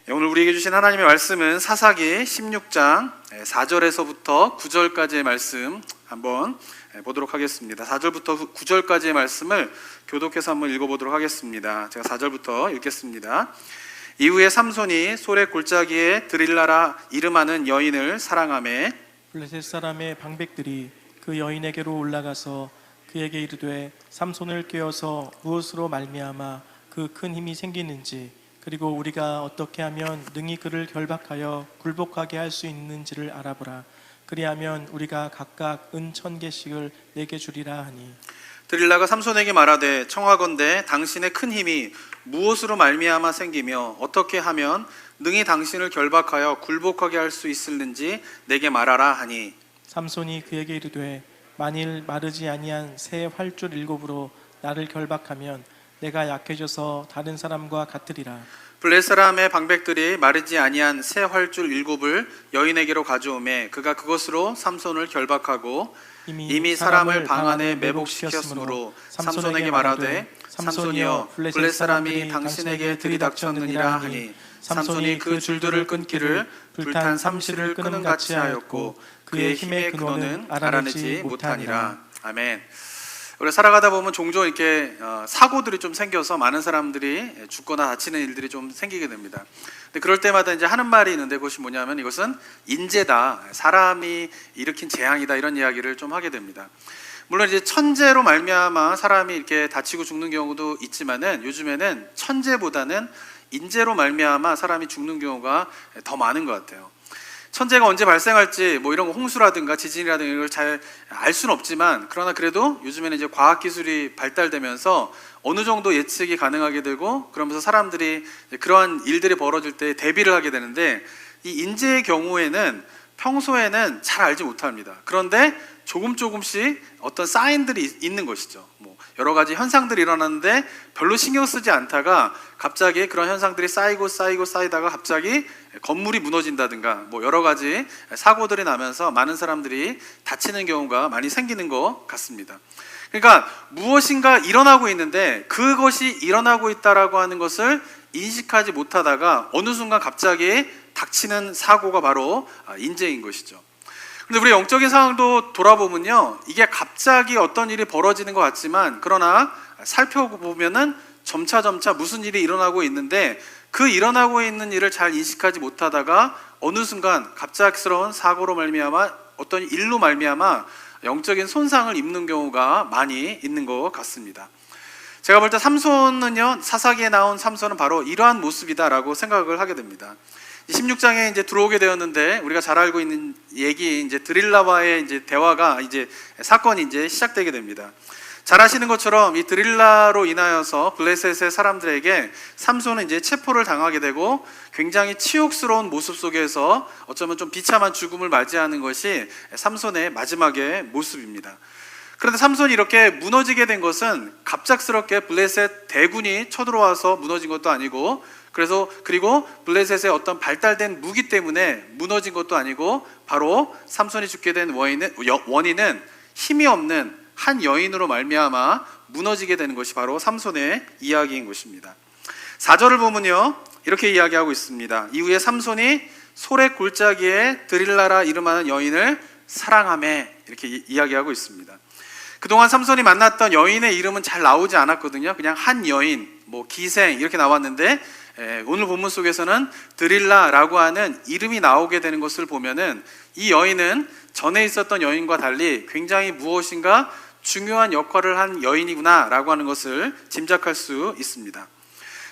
오늘 우리에게 주신 하나님의 말씀은 사사기 16장 4절에서부터 9절까지의 말씀 한번 보도록 하겠습니다. 4절부터 9절까지의 말씀을 교독해서 한번 읽어보도록 하겠습니다. 제가 4절부터 읽겠습니다. 이후에 삼손이 소래 골짜기에 드릴라라 이름하는 여인을 사랑하매 블레셋 사람의 방백들이 그 여인에게로 올라가서 그에게 이르되 삼손을 꾀어서 무엇으로 말미암아 그 큰 힘이 생기는지 그리고 우리가 어떻게 하면 능히 그를 결박하여 굴복하게 할 수 있는지를 알아보라. 그리하면 우리가 각각 은 1,000개씩을 내게 주리라 하니 드릴라가 삼손에게 말하되 청하건대 당신의 큰 힘이 무엇으로 말미암아 생기며 어떻게 하면 능히 당신을 결박하여 굴복하게 할 수 있을는지 내게 말하라 하니 삼손이 그에게 이르되 만일 마르지 아니한 새 활줄 7으로 나를 결박하면 내가 약해져서 다른 사람과 같으리라. 블레셋 사람의 방백들이 마르지 아니한 새 활줄 7을 여인에게로 가져오매 그가 그것으로 삼손을 결박하고 이미 사람을 방 안에 매복시켰으므로 삼손에게 말하되 삼손이여 블레셋 사람이 당신에게 들이닥쳤느니라 하니 삼손이 그 줄들을 끊기를 불탄 삼시를 끄는 같이 하였고 그의 힘의 근원은 알아내지 못하니라. 아멘. 우리가 살아가다 보면 종종 이렇게 사고들이 좀 생겨서 많은 사람들이 죽거나 다치는 일들이 좀 생기게 됩니다. 근데 그럴 때마다 이제 하는 말이 있는데 그것이 뭐냐면 이것은 인재다, 사람이 일으킨 재앙이다 이런 이야기를 좀 하게 됩니다. 물론 이제 천재로 말미암아 사람이 이렇게 다치고 죽는 경우도 있지만은 요즘에는 천재보다는 인재로 말미암아 사람이 죽는 경우가 더 많은 것 같아요. 천재가 언제 발생할지 뭐 이런 거 홍수라든가 지진이라든가 이걸 잘 알 수는 없지만 그러나 그래도 요즘에는 이제 과학 기술이 발달되면서 어느 정도 예측이 가능하게 되고 그러면서 사람들이 그러한 일들이 벌어질 때 대비를 하게 되는데 이 인재의 경우에는 평소에는 잘 알지 못합니다. 그런데 조금씩 어떤 사인들이 있는 것이죠. 뭐 여러 가지 현상들이 일어나는데 별로 신경 쓰지 않다가 갑자기 그런 현상들이 쌓이다가 갑자기 건물이 무너진다든가 뭐 여러 가지 사고들이 나면서 많은 사람들이 다치는 경우가 많이 생기는 것 같습니다. 그러니까 무엇인가 일어나고 있는데 그것이 일어나고 있다라고 하는 것을 인식하지 못하다가 어느 순간 갑자기 닥치는 사고가 바로 인재인 것이죠. 그런데 우리 영적인 상황도 돌아보면요, 이게 갑자기 어떤 일이 벌어지는 것 같지만 그러나 살펴보면은 점차 무슨 일이 일어나고 있는데 그 일어나고 있는 일을 잘 인식하지 못하다가 어느 순간 갑작스러운 사고로 말미암아 어떤 일로 말미암아 영적인 손상을 입는 경우가 많이 있는 것 같습니다. 제가 볼 때 삼손은요, 사사기에 나온 삼손은 바로 이러한 모습이다라고 생각을 하게 됩니다. 16장에 이제 들어오게 되었는데 우리가 잘 알고 있는 얘기 이제 드릴라와의 이제 대화가 이제 사건이 이제 시작되게 됩니다. 잘 아시는 것처럼 이 드릴라로 인하여서 블레셋의 사람들에게 삼손은 이제 체포를 당하게 되고 굉장히 치욕스러운 모습 속에서 어쩌면 좀 비참한 죽음을 맞이하는 것이 삼손의 마지막의 모습입니다. 그런데 삼손이 이렇게 무너지게 된 것은 갑작스럽게 블레셋 대군이 쳐들어와서 무너진 것도 아니고 그리고 블레셋의 어떤 발달된 무기 때문에 무너진 것도 아니고 바로 삼손이 죽게 된 원인은 힘이 없는 한 여인으로 말미암아 무너지게 되는 것이 바로 삼손의 이야기인 것입니다. 4절을 보면요, 이렇게 이야기하고 있습니다. 이후에 삼손이 소래 골짜기에 드릴라라 이름하는 여인을 사랑하매 이렇게 이야기하고 있습니다. 그동안 삼손이 만났던 여인의 이름은 잘 나오지 않았거든요. 그냥 한 여인, 뭐 기생 이렇게 나왔는데 오늘 본문 속에서는 드릴라라고 하는 이름이 나오게 되는 것을 보면은 이 여인은 전에 있었던 여인과 달리 굉장히 무엇인가 중요한 역할을 한 여인이구나 라고 하는 것을 짐작할 수 있습니다.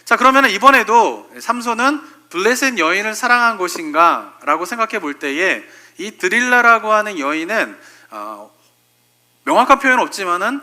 자, 그러면 이번에도 삼손은 블레셋 여인을 사랑한 것인가 라고 생각해 볼 때에 이 드릴라라고 하는 여인은 명확한 표현은 없지만은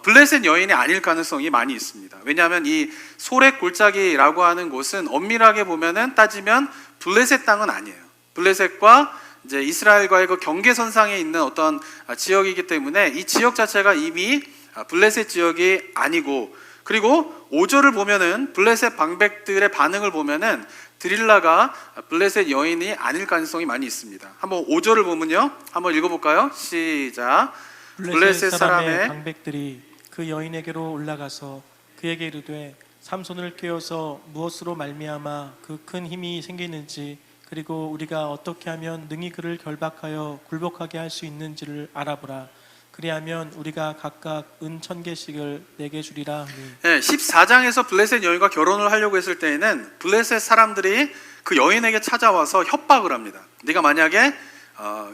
블레셋 여인이 아닐 가능성이 많이 있습니다. 왜냐하면 이 소렉 골짜기라고 하는 곳은 엄밀하게 보면은 따지면 블레셋 땅은 아니에요. 블레셋과 이제 이스라엘과의 그 경계선상에 있는 어떤 지역이기 때문에 이 지역 자체가 이미 블레셋 지역이 아니고, 그리고 5절을 보면은 블레셋 방백들의 반응을 보면은 드릴라가 블레셋 여인이 아닐 가능성이 많이 있습니다. 한번 5절을 보면요, 한번 읽어볼까요? 시작. 블레셋 사람의 방백들이 그 여인에게로 올라가서 그에게 이르되 삼손을 꿰어서 무엇으로 말미암아 그 큰 힘이 생기는지 그리고 우리가 어떻게 하면 능히 그를 결박하여 굴복하게 할 수 있는지를 알아보라. 그리하면 우리가 각각 은 1,000개씩을 내게 주리라 하니. 네, 14장에서 블레셋 여인과 결혼을 하려고 했을 때에는 블레셋 사람들이 그 여인에게 찾아와서 협박을 합니다. 네가 만약에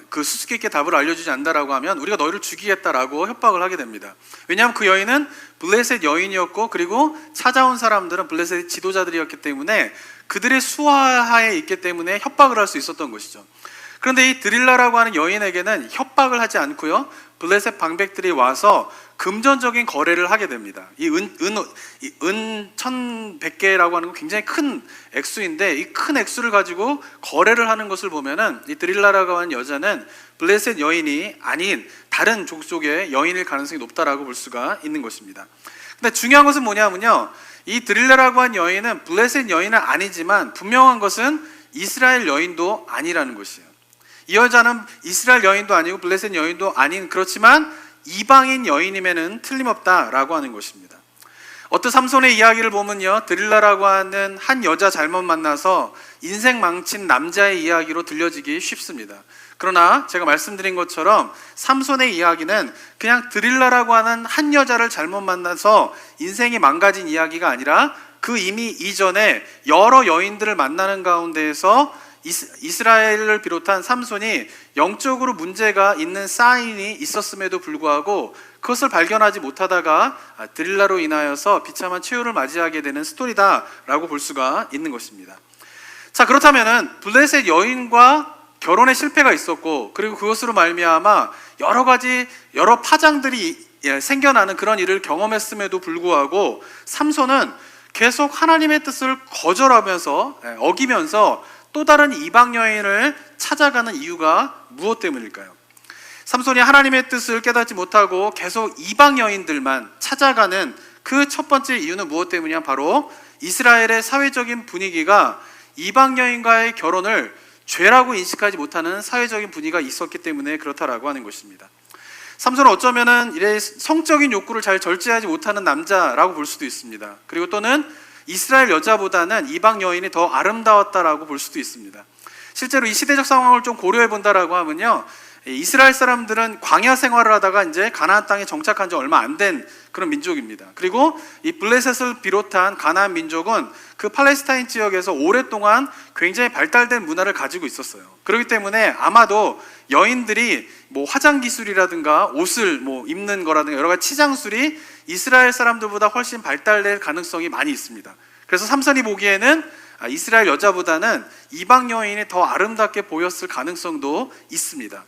그 수수께끼 답을 알려주지 않는다라고 하면 우리가 너희를 죽이겠다라고 협박을 하게 됩니다. 왜냐하면 그 여인은 블레셋 여인이었고 그리고 찾아온 사람들은 블레셋 지도자들이었기 때문에 그들의 수하에 있기 때문에 협박을 할 수 있었던 것이죠. 그런데 이 드릴라라고 하는 여인에게는 협박을 하지 않고요, 블레셋 방백들이 와서 금전적인 거래를 하게 됩니다. 이 은 1,100개라고 하는 건 굉장히 큰 액수인데 이 큰 액수를 가지고 거래를 하는 것을 보면은 이 드릴라라고 하는 여자는 블레셋 여인이 아닌 다른 족속의 여인일 가능성이 높다라고 볼 수가 있는 것입니다. 근데 중요한 것은 뭐냐면요, 이 드릴라라고 하는 여인은 블레셋 여인은 아니지만 분명한 것은 이스라엘 여인도 아니라는 것이에요. 이 여자는 이스라엘 여인도 아니고 블레셋 여인도 아닌, 그렇지만 이방인 여인임에는 틀림없다라고 하는 것입니다. 어떤 삼손의 이야기를 보면요, 드릴라라고 하는 한 여자 잘못 만나서 인생 망친 남자의 이야기로 들려지기 쉽습니다. 그러나 제가 말씀드린 것처럼 삼손의 이야기는 그냥 드릴라라고 하는 한 여자를 잘못 만나서 인생이 망가진 이야기가 아니라 그 이미 이전에 여러 여인들을 만나는 가운데에서 이스라엘을 비롯한 삼손이 영적으로 문제가 있는 사인이 있었음에도 불구하고 그것을 발견하지 못하다가 드릴라로 인하여서 비참한 최후를 맞이하게 되는 스토리다라고 볼 수가 있는 것입니다. 자, 그렇다면은 블레셋 여인과 결혼에 실패가 있었고 그리고 그것으로 말미암아 여러 파장들이 생겨나는 그런 일을 경험했음에도 불구하고 삼손은 계속 하나님의 뜻을 거절하면서 어기면서 또 다른 이방 여인을 찾아가는 이유가 무엇 때문일까요? 삼손이 하나님의 뜻을 깨닫지 못하고 계속 이방 여인들만 찾아가는 그 첫 번째 이유는 무엇 때문이냐? 바로 이스라엘의 사회적인 분위기가 이방 여인과의 결혼을 죄라고 인식하지 못하는 사회적인 분위기가 있었기 때문에 그렇다라고 하는 것입니다. 삼손은 어쩌면은 이래 성적인 욕구를 잘 절제하지 못하는 남자라고 볼 수도 있습니다. 그리고 또는 이스라엘 여자보다는 이방 여인이 더 아름다웠다라고 볼 수도 있습니다. 실제로 이 시대적 상황을 좀 고려해 본다라고 하면요, 이스라엘 사람들은 광야 생활을 하다가 이제 가나안 땅에 정착한 지 얼마 안 된 그런 민족입니다. 그리고 이 블레셋을 비롯한 가나안 민족은 그 팔레스타인 지역에서 오랫동안 굉장히 발달된 문화를 가지고 있었어요. 그렇기 때문에 아마도 여인들이 뭐 화장 기술이라든가 옷을 입는 거라든가 여러 가지 치장술이 이스라엘 사람들보다 훨씬 발달될 가능성이 많이 있습니다. 그래서 삼손이 보기에는 이스라엘 여자보다는 이방 여인이 더 아름답게 보였을 가능성도 있습니다.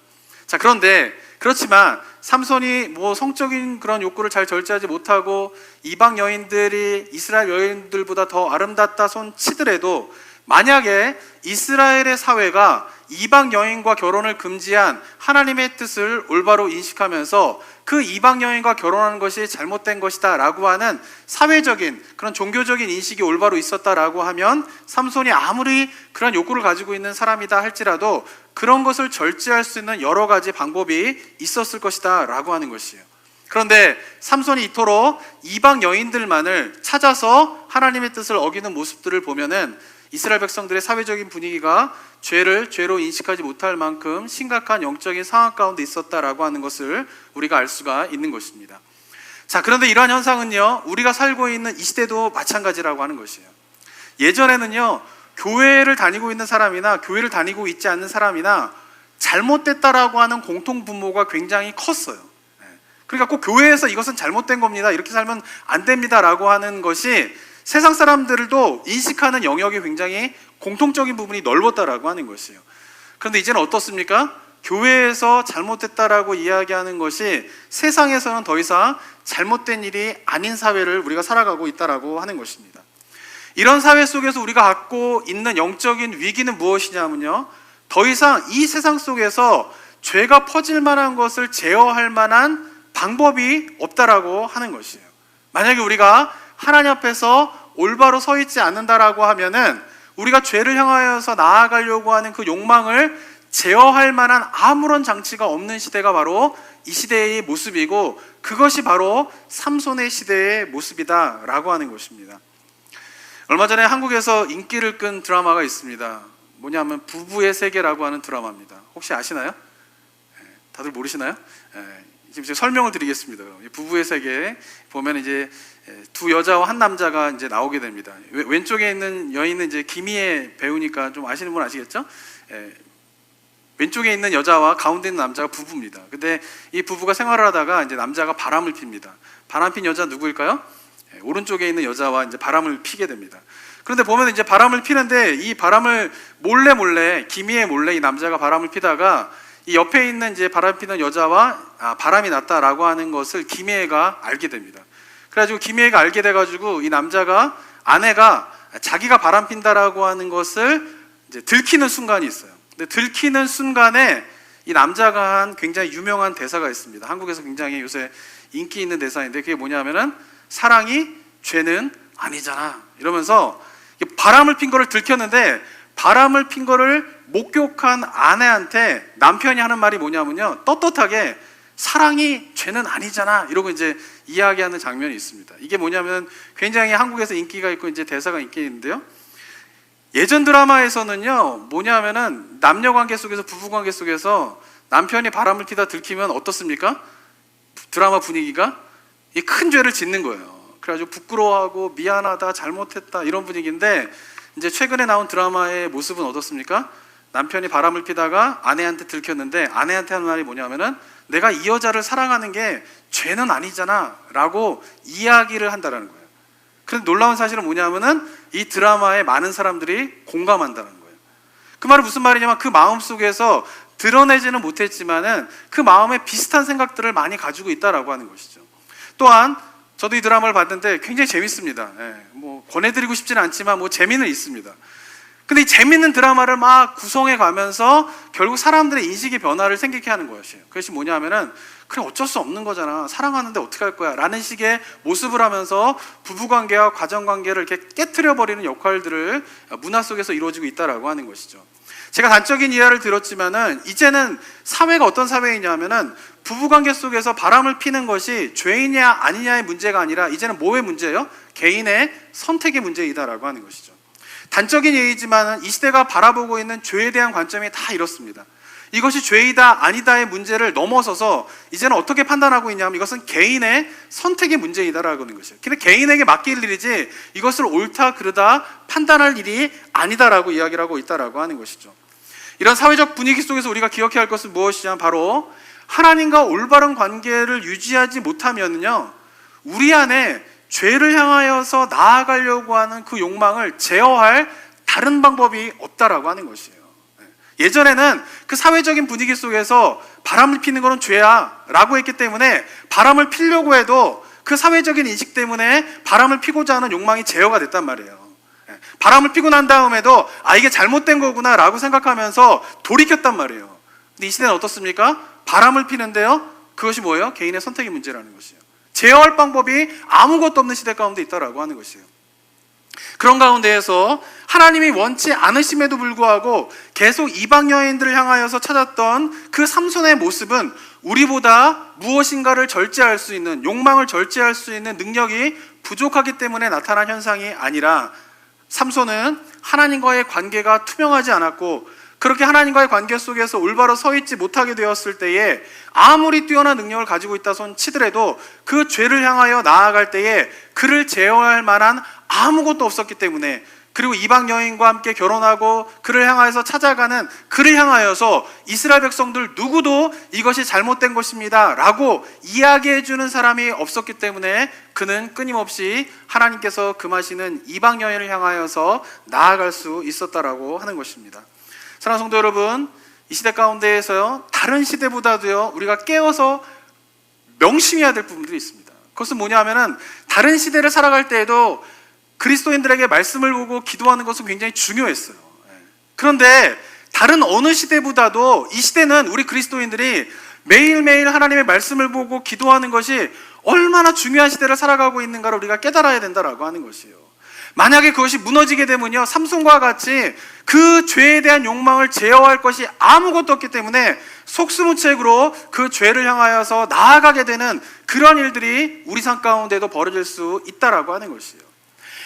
자, 그런데 그렇지만 삼손이 성적인 그런 욕구를 잘 절제하지 못하고 이방 여인들이 이스라엘 여인들보다 더 아름답다 손 치더라도 만약에 이스라엘의 사회가 이방 여인과 결혼을 금지한 하나님의 뜻을 올바로 인식하면서 그 이방 여인과 결혼하는 것이 잘못된 것이다 라고 하는 사회적인 그런 종교적인 인식이 올바로 있었다라고 하면 삼손이 아무리 그런 욕구를 가지고 있는 사람이다 할지라도 그런 것을 절제할 수 있는 여러 가지 방법이 있었을 것이다 라고 하는 것이에요. 그런데 삼손이 이토록 이방 여인들만을 찾아서 하나님의 뜻을 어기는 모습들을 보면은 이스라엘 백성들의 사회적인 분위기가 죄를 죄로 인식하지 못할 만큼 심각한 영적인 상황 가운데 있었다라고 하는 것을 우리가 알 수가 있는 것입니다. 자, 그런데 이러한 현상은요, 우리가 살고 있는 이 시대도 마찬가지라고 하는 것이에요. 예전에는요, 교회를 다니고 있는 사람이나 교회를 다니고 있지 않는 사람이나 잘못됐다라고 하는 공통 분모가 굉장히 컸어요. 그러니까 꼭 교회에서 이것은 잘못된 겁니다, 이렇게 살면 안 됩니다라고 하는 것이 세상 사람들도 인식하는 영역이 굉장히 공통적인 부분이 넓었다라고 하는 것이에요. 그런데 이제는 어떻습니까? 교회에서 잘못됐다라고 이야기하는 것이 세상에서는 더 이상 잘못된 일이 아닌 사회를 우리가 살아가고 있다라고 하는 것입니다. 이런 사회 속에서 우리가 갖고 있는 영적인 위기는 무엇이냐면요, 더 이상 이 세상 속에서 죄가 퍼질 만한 것을 제어할 만한 방법이 없다라고 하는 것이에요. 만약에 우리가 하나님 앞에서 올바로 서 있지 않는다라고 하면은 우리가 죄를 향하여서 나아가려고 하는 그 욕망을 제어할 만한 아무런 장치가 없는 시대가 바로 이 시대의 모습이고 그것이 바로 삼손의 시대의 모습이다라고 하는 것입니다. 얼마 전에 한국에서 인기를 끈 드라마가 있습니다. 뭐냐면 부부의 세계라고 하는 드라마입니다. 혹시 아시나요? 다들 모르시나요? 지금 제가 설명을 드리겠습니다. 부부의 세계 보면 이제 두 여자와 한 남자가 이제 나오게 됩니다. 왼쪽에 있는 여인은 이제 김희애 배우니까 좀 아시는 분 아시겠죠? 왼쪽에 있는 여자와 가운데 있는 남자가 부부입니다. 근데 이 부부가 생활을 하다가 이제 남자가 바람을 핍니다. 바람 핀 여자 누구일까요? 오른쪽에 있는 여자와 이제 바람을 피게 됩니다. 그런데 보면 이제 바람을 피는데 이 바람을 몰래 김희애 몰래 이 남자가 바람을 피다가 이 옆에 있는 이제 바람 피는 여자와 바람이 났다라고 하는 것을 김희애가 알게 됩니다. 그래가지고 김희애가 알게 돼가지고 이 남자가 아내가 자기가 바람 핀다라고 하는 것을 이제 들키는 순간이 있어요. 근데 들키는 순간에 이 남자가 한 굉장히 유명한 대사가 있습니다. 한국에서 굉장히 요새 인기 있는 대사인데 그게 뭐냐면은 사랑이 죄는 아니잖아 이러면서 바람을 핀 거를 들켰는데 바람을 핀 거를 목격한 아내한테 남편이 하는 말이 뭐냐면요, 떳떳하게 사랑이 죄는 아니잖아 이러고 이제 이야기하는 장면이 있습니다. 이게 뭐냐면 굉장히 한국에서 인기가 있고 이제 대사가 인기 있는데요, 예전 드라마에서는요 뭐냐면은 남녀 관계 속에서 부부 관계 속에서 남편이 바람을 피다 들키면 어떻습니까? 드라마 분위기가 이 큰 죄를 짓는 거예요. 그래가지고 부끄러워하고 미안하다 잘못했다 이런 분위기인데 이제 최근에 나온 드라마의 모습은 어떻습니까? 남편이 바람을 피다가 아내한테 들켰는데 아내한테 하는 말이 뭐냐면은 내가 이 여자를 사랑하는 게 죄는 아니잖아 라고 이야기를 한다는 거예요. 그런데 놀라운 사실은 뭐냐면은 이 드라마에 많은 사람들이 공감한다는 거예요. 그 말은 무슨 말이냐면 그 마음속에서 드러내지는 못했지만은 그 마음에 비슷한 생각들을 많이 가지고 있다라고 하는 것이죠. 또한 저도 이 드라마를 봤는데 굉장히 재밌습니다. 뭐 권해드리고 싶지는 않지만 뭐 재미는 있습니다. 근데 이 재밌는 드라마를 막 구성해 가면서 결국 사람들의 인식의 변화를 생기게 하는 것이에요. 그것이 뭐냐면은 그래 어쩔 수 없는 거잖아, 사랑하는데 어떻게 할 거야 라는 식의 모습을 하면서 부부관계와 가정관계를 이렇게 깨트려 버리는 역할들을 문화 속에서 이루어지고 있다라고 하는 것이죠. 제가 단적인 이해를 들었지만은 이제는 사회가 어떤 사회이냐면은 부부관계 속에서 바람을 피는 것이 죄이냐 아니냐의 문제가 아니라 이제는 뭐의 문제예요? 개인의 선택의 문제이다라고 하는 것이죠. 단적인 예이지만 이 시대가 바라보고 있는 죄에 대한 관점이 다 이렇습니다. 이것이 죄이다 아니다의 문제를 넘어서서 이제는 어떻게 판단하고 있냐면 이것은 개인의 선택의 문제이다라고 하는 것이에요. 근데 개인에게 맡길 일이지 이것을 옳다 그르다 판단할 일이 아니다라고 이야기를 하고 있다라고 하는 것이죠. 이런 사회적 분위기 속에서 우리가 기억해야 할 것은 무엇이냐, 바로 하나님과 올바른 관계를 유지하지 못하면요 우리 안에 죄를 향하여서 나아가려고 하는 그 욕망을 제어할 다른 방법이 없다라고 하는 것이에요. 예전에는 그 사회적인 분위기 속에서 바람을 피는 것은 죄야 라고 했기 때문에 바람을 피려고 해도 그 사회적인 인식 때문에 바람을 피고자 하는 욕망이 제어가 됐단 말이에요. 바람을 피고 난 다음에도 이게 잘못된 거구나 라고 생각하면서 돌이켰단 말이에요. 근데 이 시대는 어떻습니까? 바람을 피는데요 그것이 뭐예요? 개인의 선택의 문제라는 것이에요. 제어할 방법이 아무것도 없는 시대 가운데 있다라고 하는 것이에요. 그런 가운데에서 하나님이 원치 않으심에도 불구하고 계속 이방 여인들을 향하여서 찾았던 그 삼손의 모습은 우리보다 무엇인가를 절제할 수 있는, 욕망을 절제할 수 있는 능력이 부족하기 때문에 나타난 현상이 아니라 삼손은 하나님과의 관계가 투명하지 않았고 그렇게 하나님과의 관계 속에서 올바로 서 있지 못하게 되었을 때에 아무리 뛰어난 능력을 가지고 있다 손 치더라도 그 죄를 향하여 나아갈 때에 그를 제어할 만한 아무것도 없었기 때문에, 그리고 이방 여인과 함께 결혼하고 그를 향하여서 찾아가는 그를 향하여서 이스라엘 백성들 누구도 이것이 잘못된 것입니다 라고 이야기해 주는 사람이 없었기 때문에 그는 끊임없이 하나님께서 금하시는 이방 여인을 향하여서 나아갈 수 있었다라고 하는 것입니다. 사랑하는 성도 여러분, 이 시대 가운데에서요 다른 시대보다도요 우리가 깨어서 명심해야 될 부분들이 있습니다. 그것은 뭐냐면은 다른 시대를 살아갈 때에도 그리스도인들에게 말씀을 보고 기도하는 것은 굉장히 중요했어요. 그런데 다른 어느 시대보다도 이 시대는 우리 그리스도인들이 매일매일 하나님의 말씀을 보고 기도하는 것이 얼마나 중요한 시대를 살아가고 있는가를 우리가 깨달아야 된다라고 하는 것이에요. 만약에 그것이 무너지게 되면요 삼손과 같이 그 죄에 대한 욕망을 제어할 것이 아무것도 없기 때문에 속수무책으로 그 죄를 향하여서 나아가게 되는 그런 일들이 우리 삶 가운데도 벌어질 수 있다라고 하는 것이에요.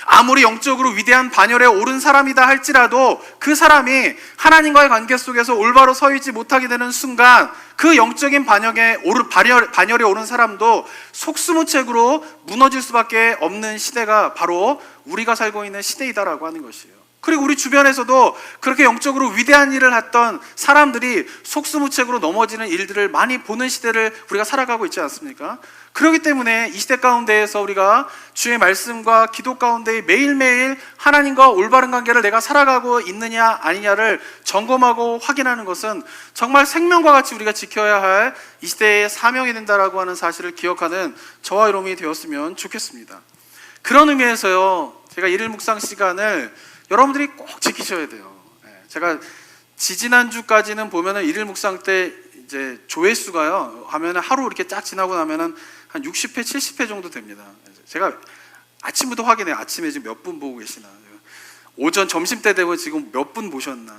아무리 영적으로 위대한 반열에 오른 사람이다 할지라도 그 사람이 하나님과의 관계 속에서 올바로 서 있지 못하게 되는 순간 그 영적인 반열에 오른 사람도 속수무책으로 무너질 수밖에 없는 시대가 바로 우리가 살고 있는 시대이다라고 하는 것이에요. 그리고 우리 주변에서도 그렇게 영적으로 위대한 일을 했던 사람들이 속수무책으로 넘어지는 일들을 많이 보는 시대를 우리가 살아가고 있지 않습니까? 그렇기 때문에 이 시대 가운데에서 우리가 주의 말씀과 기도 가운데 매일매일 하나님과 올바른 관계를 내가 살아가고 있느냐 아니냐를 점검하고 확인하는 것은 정말 생명과 같이 우리가 지켜야 할 이 시대의 사명이 된다라고 하는 사실을 기억하는 저와 여러분이 되었으면 좋겠습니다. 그런 의미에서요, 제가 일일 묵상 시간을 여러분들이 꼭 지키셔야 돼요. 제가 지지난주까지는 보면은 일일 묵상 때 이제 조회수가요, 하면은 하루 이렇게 쫙 지나고 나면은 한 60회, 70회 정도 됩니다. 제가 아침부터 확인해요. 아침에 지금 몇 분 보고 계시나. 오전, 점심 때 되면 지금 몇 분 보셨나.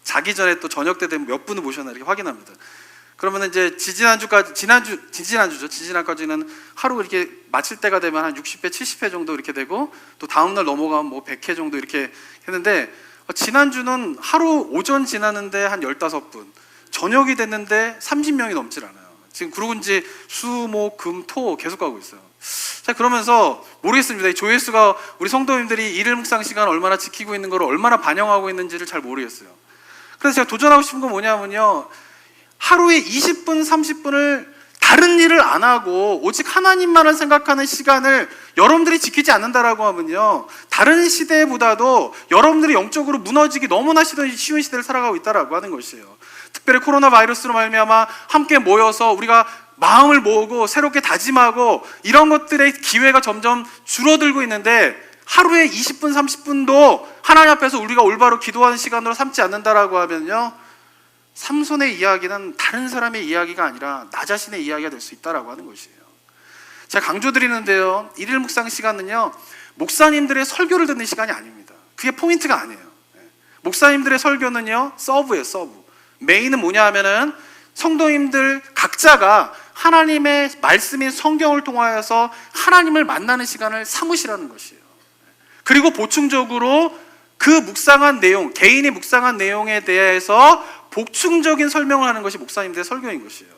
자기 전에 또 저녁 때 되면 몇 분을 보셨나 이렇게 확인합니다. 그러면 이제 지지난주까지는 하루 이렇게 마칠 때가 되면 한 60회, 70회 정도 이렇게 되고 또 다음날 넘어가면 뭐 100회 정도 이렇게 했는데 지난주는 하루 오전 지났는데 한 15분, 저녁이 됐는데 30명이 넘질 않아요. 지금 그러고인지 수, 목, 금, 토 계속 가고 있어요. 자, 그러면서 모르겠습니다. 이 조회수가 우리 성도님들이 일일 묵상 시간을 얼마나 지키고 있는 걸 얼마나 반영하고 있는지를 잘 모르겠어요. 그래서 제가 도전하고 싶은 건 뭐냐면요, 하루에 20분, 30분을 다른 일을 안 하고 오직 하나님만을 생각하는 시간을 여러분들이 지키지 않는다라고 하면요, 다른 시대보다도 여러분들이 영적으로 무너지기 너무나 쉬운 시대를 살아가고 있다라고 하는 것이에요. 특별히 코로나 바이러스로 말미암아 함께 모여서 우리가 마음을 모으고 새롭게 다짐하고 이런 것들의 기회가 점점 줄어들고 있는데 하루에 20분, 30분도 하나님 앞에서 우리가 올바로 기도하는 시간으로 삼지 않는다라고 하면요, 삼손의 이야기는 다른 사람의 이야기가 아니라 나 자신의 이야기가 될 수 있다라고 하는 것이에요. 제가 강조드리는데요, 일일 묵상 시간은요, 목사님들의 설교를 듣는 시간이 아닙니다. 그게 포인트가 아니에요. 목사님들의 설교는요, 서브예요, 서브. 메인은 뭐냐 하면은 성도님들 각자가 하나님의 말씀인 성경을 통하여서 하나님을 만나는 시간을 삼으시라는 것이에요. 그리고 보충적으로 그 묵상한 내용, 개인이 묵상한 내용에 대해서 복충적인 설명을 하는 것이 목사님들의 설교인 것이에요.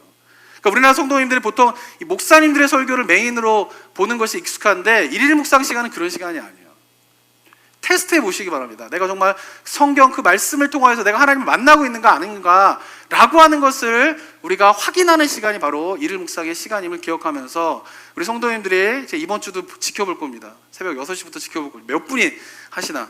그러니까 우리나라 성도님들이 보통 이 목사님들의 설교를 메인으로 보는 것이 익숙한데 일일 묵상 시간은 그런 시간이 아니에요. 테스트해 보시기 바랍니다. 내가 정말 성경 그 말씀을 통해서 내가 하나님을 만나고 있는가 아닌가 라고 하는 것을 우리가 확인하는 시간이 바로 일일 묵상의 시간임을 기억하면서 우리 성도님들이 이제 이번 주도 지켜볼 겁니다. 새벽 6시부터 지켜볼 겁니다. 몇 분이 하시나.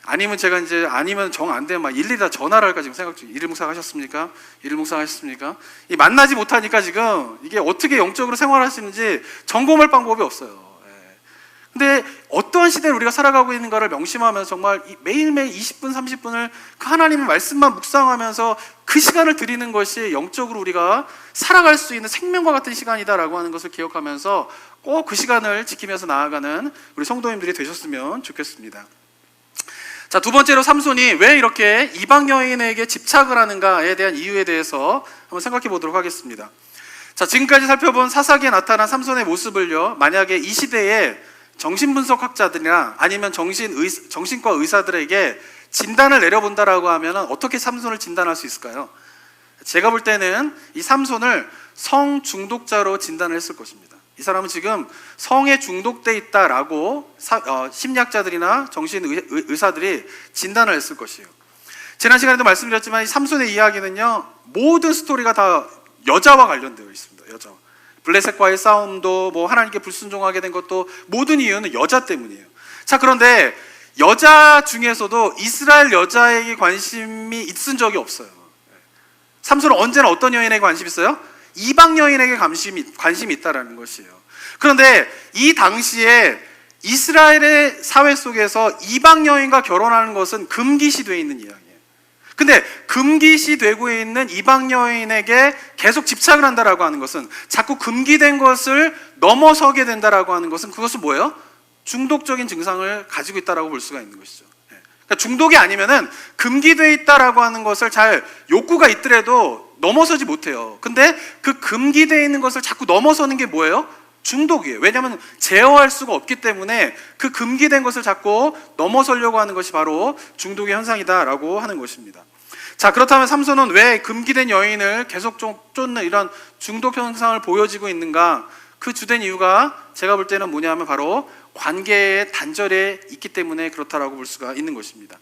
아니면 제가 이제 아니면 정 안 되면 막 일일이 다 전화를 할까 지금 생각 중이에요. 일일 묵상 하셨습니까? 일일 묵상 하셨습니까? 이 만나지 못하니까 지금 이게 어떻게 영적으로 생활하시는지 점검할 방법이 없어요. 근데 어떠한 시대를 우리가 살아가고 있는가를 명심하면서 정말 매일매일 20분, 30분을 그 하나님의 말씀만 묵상하면서 그 시간을 드리는 것이 영적으로 우리가 살아갈 수 있는 생명과 같은 시간이다라고 하는 것을 기억하면서 꼭 그 시간을 지키면서 나아가는 우리 성도님들이 되셨으면 좋겠습니다. 자, 두 번째로 삼손이 왜 이렇게 이방 여인에게 집착을 하는가에 대한 이유에 대해서 한번 생각해 보도록 하겠습니다. 자, 지금까지 살펴본 사사기에 나타난 삼손의 모습을요, 만약에 이 시대에 정신분석학자들이나 아니면 정신과 의사들에게 진단을 내려본다라고 하면 어떻게 삼손을 진단할 수 있을까요? 제가 볼 때는 이 삼손을 성 중독자로 진단을 했을 것입니다. 이 사람은 지금 성에 중독돼 있다라고 심리학자들이나 정신의사들이 진단을 했을 것이에요. 지난 시간에도 말씀드렸지만 이 삼손의 이야기는요, 모든 스토리가 다 여자와 관련되어 있습니다. 여자와. 블레셋과의 싸움도 뭐 하나님께 불순종하게 된 것도 모든 이유는 여자 때문이에요. 자, 그런데 여자 중에서도 이스라엘 여자에게 관심이 있은 적이 없어요. 삼손은 언제나 어떤 여인에게 관심이 있어요? 이방 여인에게 관심이 있다라는 것이에요. 그런데 이 당시에 이스라엘의 사회 속에서 이방 여인과 결혼하는 것은 금기시되어 있는 이야기예요. 근데 금기시되고 있는 이방 여인에게 계속 집착을 한다라고 하는 것은, 자꾸 금기된 것을 넘어서게 된다라고 하는 것은, 그것은 뭐예요? 중독적인 증상을 가지고 있다라고 볼 수가 있는 것이죠. 그러니까 중독이 아니면은 금기되어 있다라고 하는 것을 잘 욕구가 있더라도 넘어서지 못해요. 근데 그 금기되어 있는 것을 자꾸 넘어서는 게 뭐예요? 중독이에요. 왜냐하면 제어할 수가 없기 때문에 그 금기된 것을 자꾸 넘어서려고 하는 것이 바로 중독의 현상이다라고 하는 것입니다. 자, 그렇다면 삼손은 왜 금기된 여인을 계속 쫓는 이런 중독 현상을 보여지고 있는가? 그 주된 이유가 제가 볼 때는 뭐냐면 바로 관계의 단절에 있기 때문에 그렇다라고 볼 수가 있는 것입니다.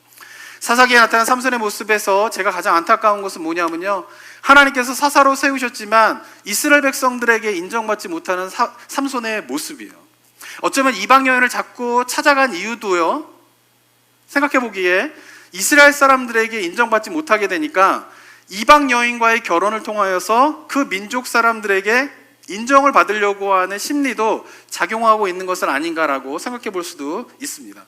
사사기에 나타난 삼손의 모습에서 제가 가장 안타까운 것은 뭐냐면요, 하나님께서 사사로 세우셨지만 이스라엘 백성들에게 인정받지 못하는 삼손의 모습이에요. 어쩌면 이방 여인을 자꾸 찾아간 이유도요, 생각해 보기에 이스라엘 사람들에게 인정받지 못하게 되니까 이방 여인과의 결혼을 통하여서 그 민족 사람들에게 인정을 받으려고 하는 심리도 작용하고 있는 것은 아닌가라고 생각해 볼 수도 있습니다.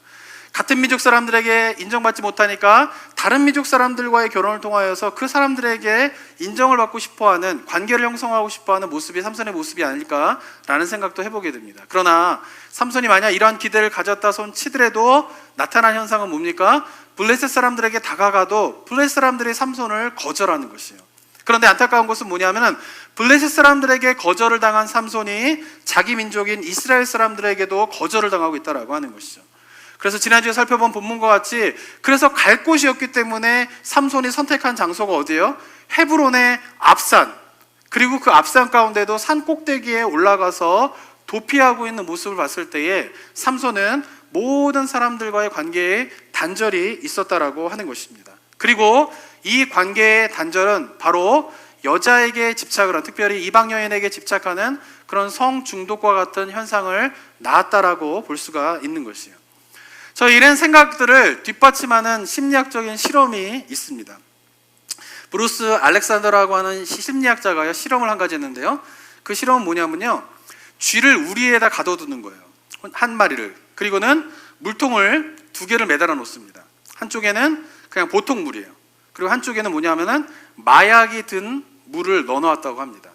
같은 민족 사람들에게 인정받지 못하니까 다른 민족 사람들과의 결혼을 통하여서 그 사람들에게 인정을 받고 싶어하는, 관계를 형성하고 싶어하는 모습이 삼손의 모습이 아닐까라는 생각도 해보게 됩니다. 그러나 삼손이 만약 이러한 기대를 가졌다 손 치더라도 나타난 현상은 뭡니까? 블레셋 사람들에게 다가가도 블레셋 사람들이 삼손을 거절하는 것이에요. 그런데 안타까운 것은 뭐냐면 블레셋 사람들에게 거절을 당한 삼손이 자기 민족인 이스라엘 사람들에게도 거절을 당하고 있다라고 하는 것이죠. 그래서 지난주에 살펴본 본문과 같이 그래서 갈 곳이 없기 때문에 삼손이 선택한 장소가 어디예요? 헤브론의 앞산, 그리고 그 앞산 가운데도 산 꼭대기에 올라가서 도피하고 있는 모습을 봤을 때에 삼손은 모든 사람들과의 관계에 단절이 있었다라고 하는 것입니다. 그리고 이 관계의 단절은 바로 여자에게 집착을 한, 특별히 이방 여인에게 집착하는 그런 성중독과 같은 현상을 낳았다라고 볼 수가 있는 것이에요. 저 이런 생각들을 뒷받침하는 심리학적인 실험이 있습니다. 브루스 알렉산더라고 하는 심리학자가 실험을 한 가지 했는데요, 그 실험은 뭐냐면요, 쥐를 우리에다 가둬두는 거예요. 한 마리를. 그리고는 물통을 2개를 매달아 놓습니다. 한쪽에는 그냥 보통 물이에요. 그리고 한쪽에는 뭐냐면은 마약이 든 물을 넣어 놓았다고 합니다.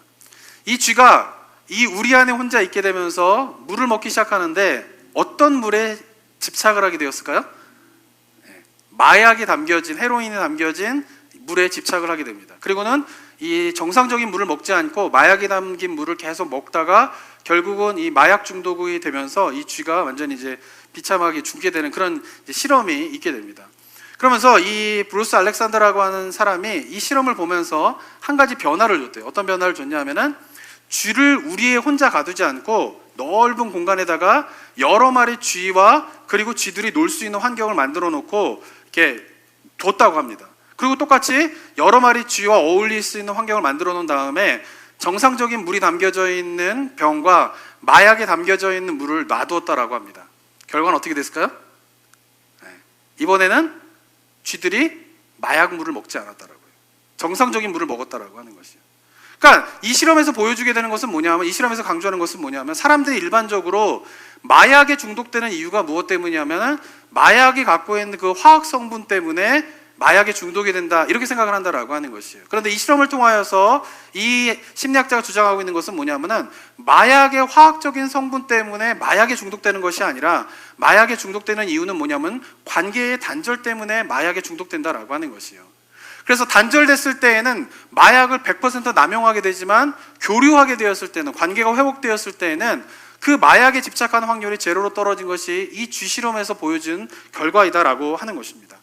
이 쥐가 이 우리 안에 혼자 있게 되면서 물을 먹기 시작하는데 어떤 물에 집착을 하게 되었을까요? 마약이 담겨진, 헤로인이 담겨진 물에 집착을 하게 됩니다. 그리고는 이 정상적인 물을 먹지 않고 마약이 담긴 물을 계속 먹다가 결국은 이 마약 중독이 되면서 이 쥐가 완전히 이제 비참하게 죽게 되는 그런 실험이 있게 됩니다. 그러면서 이 브루스 알렉산더라고 하는 사람이 이 실험을 보면서 한 가지 변화를 줬대요. 어떤 변화를 줬냐면은 쥐를 우리에 혼자 가두지 않고 넓은 공간에다가 여러 마리 쥐와 그리고 쥐들이 놀 수 있는 환경을 만들어 놓고 이렇게 뒀다고 합니다. 그리고 똑같이 여러 마리 쥐와 어울릴 수 있는 환경을 만들어 놓은 다음에 정상적인 물이 담겨져 있는 병과 마약에 담겨져 있는 물을 놔두었다라고 합니다. 결과는 어떻게 됐을까요? 이번에는 쥐들이 마약 물을 먹지 않았다라고요. 정상적인 물을 먹었다라고 하는 것이에요. 그러니까 이 실험에서 보여주게 되는 것은 뭐냐면, 이 실험에서 강조하는 것은 뭐냐면, 사람들이 일반적으로 마약에 중독되는 이유가 무엇 때문이냐면 마약이 갖고 있는 그 화학 성분 때문에 마약에 중독이 된다, 이렇게 생각을 한다라고 하는 것이에요. 그런데 이 실험을 통하여서 이 심리학자가 주장하고 있는 것은 뭐냐면은 마약의 화학적인 성분 때문에 마약에 중독되는 것이 아니라 마약에 중독되는 이유는 뭐냐면 관계의 단절 때문에 마약에 중독된다라고 하는 것이에요. 그래서 단절됐을 때에는 마약을 100% 남용하게 되지만 교류하게 되었을 때는, 관계가 회복되었을 때에는 그 마약에 집착하는 확률이 제로로 떨어진 것이 이 쥐 실험에서 보여준 결과이다라고 하는 것입니다.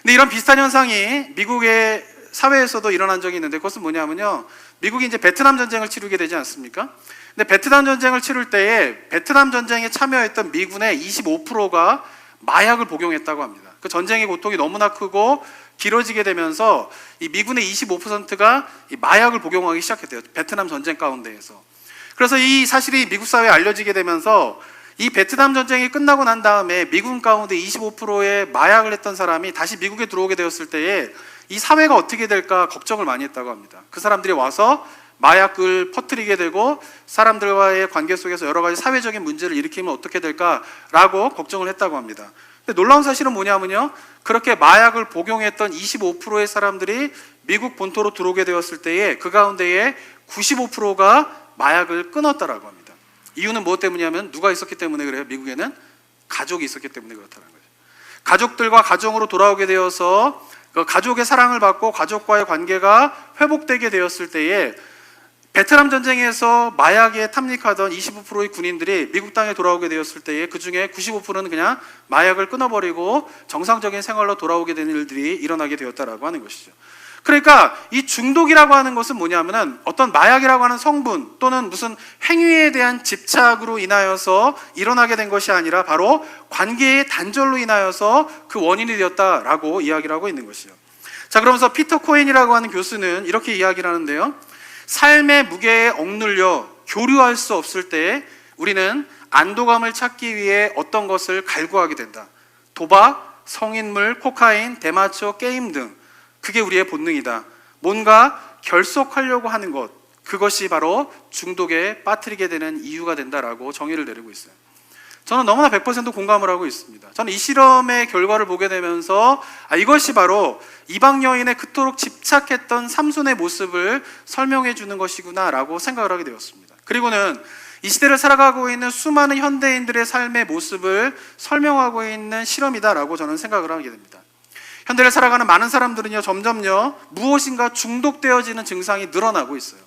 근데 이런 비슷한 현상이 미국의 사회에서도 일어난 적이 있는데, 그것은 뭐냐면요, 미국이 이제 베트남 전쟁을 치르게 되지 않습니까? 근데 베트남 전쟁을 치를 때에 베트남 전쟁에 참여했던 미군의 25%가 마약을 복용했다고 합니다. 그 전쟁의 고통이 너무나 크고 길어지게 되면서 이 미군의 25%가 이 마약을 복용하기 시작했대요, 베트남 전쟁 가운데에서. 그래서 이 사실이 미국 사회에 알려지게 되면서 이 베트남 전쟁이 끝나고 난 다음에 미군 가운데 25%의 마약을 했던 사람이 다시 미국에 들어오게 되었을 때에 이 사회가 어떻게 될까 걱정을 많이 했다고 합니다. 그 사람들이 와서 마약을 퍼뜨리게 되고 사람들과의 관계 속에서 여러 가지 사회적인 문제를 일으키면 어떻게 될까라고 걱정을 했다고 합니다. 근데 놀라운 사실은 뭐냐면요, 그렇게 마약을 복용했던 25%의 사람들이 미국 본토로 들어오게 되었을 때에 그 가운데에 95%가 마약을 끊었다라고 합니다. 이유는 무엇 때문이냐면, 누가 있었기 때문에 그래요? 미국에는 가족이 있었기 때문에 그렇다는 거죠. 가족들과 가정으로 돌아오게 되어서 그 가족의 사랑을 받고 가족과의 관계가 회복되게 되었을 때에 베트남 전쟁에서 마약에 탐닉하던 25%의 군인들이 미국 땅에 돌아오게 되었을 때에 그 중에 95%는 그냥 마약을 끊어버리고 정상적인 생활로 돌아오게 되는 일들이 일어나게 되었다라고 하는 것이죠. 그러니까 이 중독이라고 하는 것은 뭐냐면은 어떤 마약이라고 하는 성분 또는 무슨 행위에 대한 집착으로 인하여서 일어나게 된 것이 아니라 바로 관계의 단절로 인하여서 그 원인이 되었다라고 이야기를 하고 있는 것이요. 자, 그러면서 피터 코엔이라고 하는 교수는 이렇게 이야기를 하는데요. 삶의 무게에 억눌려 교류할 수 없을 때 우리는 안도감을 찾기 위해 어떤 것을 갈구하게 된다. 도박, 성인물, 코카인, 대마초, 게임 등 그게 우리의 본능이다. 뭔가 결속하려고 하는 것, 그것이 바로 중독에 빠뜨리게 되는 이유가 된다라고 정의를 내리고 있어요. 저는 너무나 100% 공감을 하고 있습니다. 저는 이 실험의 결과를 보게 되면서 이것이 바로 이방 여인에 그토록 집착했던 삼손의 모습을 설명해 주는 것이구나 라고 생각을 하게 되었습니다. 그리고는 이 시대를 살아가고 있는 수많은 현대인들의 삶의 모습을 설명하고 있는 실험이다라고 저는 생각을 하게 됩니다. 현대를 살아가는 많은 사람들은요, 점점요 무엇인가 중독되어지는 증상이 늘어나고 있어요.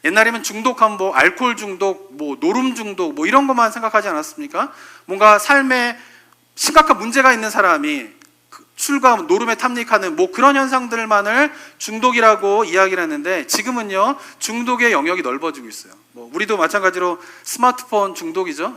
옛날에는 중독하면 뭐 알코올 중독, 뭐 노름 중독, 뭐 이런 것만 생각하지 않았습니까? 뭔가 삶에 심각한 문제가 있는 사람이 술과 노름에 탐닉하는 뭐 그런 현상들만을 중독이라고 이야기를 했는데, 지금은요 중독의 영역이 넓어지고 있어요. 뭐 우리도 마찬가지로 스마트폰 중독이죠.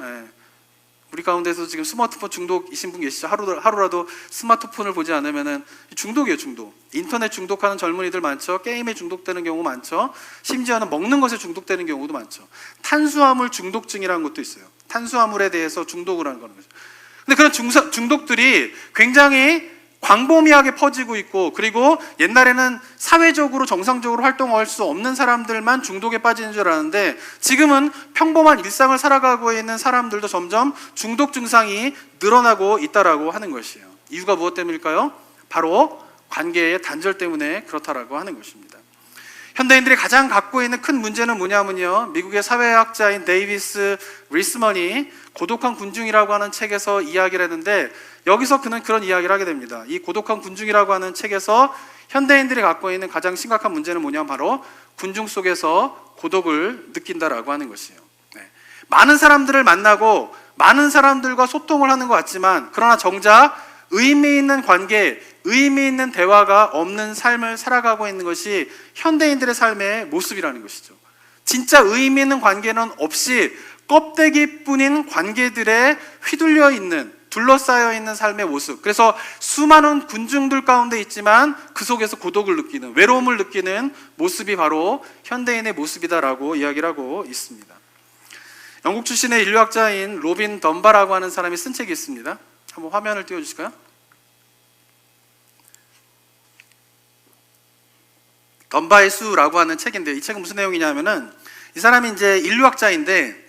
우리 가운데서 지금 스마트폰 중독이신 분 계시죠? 하루라도 스마트폰을 보지 않으면은 중독이에요, 중독. 인터넷 중독하는 젊은이들 많죠. 게임에 중독되는 경우 많죠. 심지어는 먹는 것에 중독되는 경우도 많죠. 탄수화물 중독증이라는 것도 있어요. 탄수화물에 대해서 중독을 하는 거죠. 근데 그런 중독들이 굉장히 광범위하게 퍼지고 있고, 그리고 옛날에는 사회적으로 정상적으로 활동할 수 없는 사람들만 중독에 빠지는 줄 알았는데, 지금은 평범한 일상을 살아가고 있는 사람들도 점점 중독 증상이 늘어나고 있다라고 하는 것이에요. 이유가 무엇 때문일까요? 바로 관계의 단절 때문에 그렇다라고 하는 것입니다. 현대인들이 가장 갖고 있는 큰 문제는 뭐냐면요, 미국의 사회학자인 데이비스 리스먼이 고독한 군중이라고 하는 책에서 이야기를 했는데, 여기서 그는 그런 이야기를 하게 됩니다. 이 고독한 군중이라고 하는 책에서 현대인들이 갖고 있는 가장 심각한 문제는 뭐냐면 바로 군중 속에서 고독을 느낀다라고 하는 것이에요. 많은 사람들을 만나고 많은 사람들과 소통을 하는 것 같지만, 그러나 정작 의미 있는 관계, 의미 있는 대화가 없는 삶을 살아가고 있는 것이 현대인들의 삶의 모습이라는 것이죠. 진짜 의미 있는 관계는 없이 껍데기뿐인 관계들에 휘둘려 있는, 둘러싸여 있는 삶의 모습. 그래서 수많은 군중들 가운데 있지만 그 속에서 고독을 느끼는, 외로움을 느끼는 모습이 바로 현대인의 모습이다라고 이야기를 하고 있습니다. 영국 출신의 인류학자인 로빈 덤바라고 하는 사람이 쓴 책이 있습니다. 한번 화면을 띄워주실까요? 덤바의 수라고 하는 책인데, 이 책은 무슨 내용이냐면은, 이 사람이 이제 인류학자인데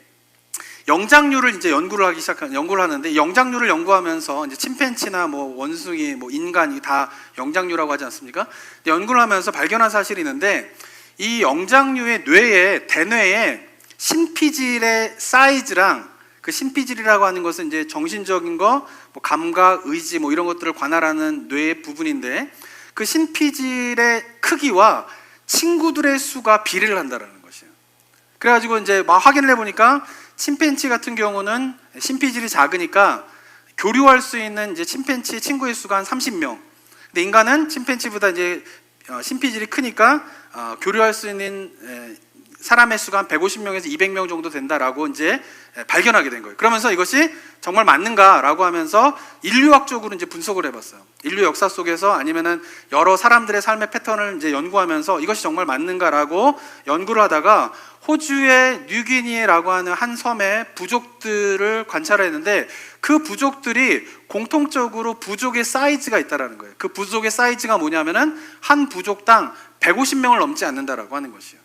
영장류를 이제 연구를 하는데, 영장류를 연구하면서 이제 침팬지나 뭐 원숭이, 뭐 인간이 다 영장류라고 하지 않습니까? 연구를 하면서 발견한 사실이 있는데, 이 영장류의 뇌에, 대뇌에 신피질의 사이즈랑, 그 신피질이라고 하는 것은 이제 정신적인 거, 뭐 감각, 의지, 뭐 이런 것들을 관할하는 뇌의 부분인데, 그 신피질의 크기와 친구들의 수가 비례를 한다라는 것이에요. 그래가지고 이제 막 확인을 해보니까 침팬지 같은 경우는 신피질이 작으니까 교류할 수 있는 이제 침팬지 친구의 수가 한 30명. 근데 인간은 침팬지보다 이제 신피질이 크니까 교류할 수 있는 사람의 수가 한 150명에서 200명 정도 된다라고 이제 발견하게 된 거예요. 그러면서 이것이 정말 맞는가라고 하면서 인류학적으로 이제 분석을 해봤어요. 인류 역사 속에서 아니면은 여러 사람들의 삶의 패턴을 이제 연구하면서 이것이 정말 맞는가라고 연구를 하다가 호주의 뉴기니라고 하는 한 섬의 부족들을 관찰했는데, 그 부족들이 공통적으로 부족의 사이즈가 있다라는 거예요. 그 부족의 사이즈가 뭐냐면은 한 부족당 150명을 넘지 않는다라고 하는 것이에요.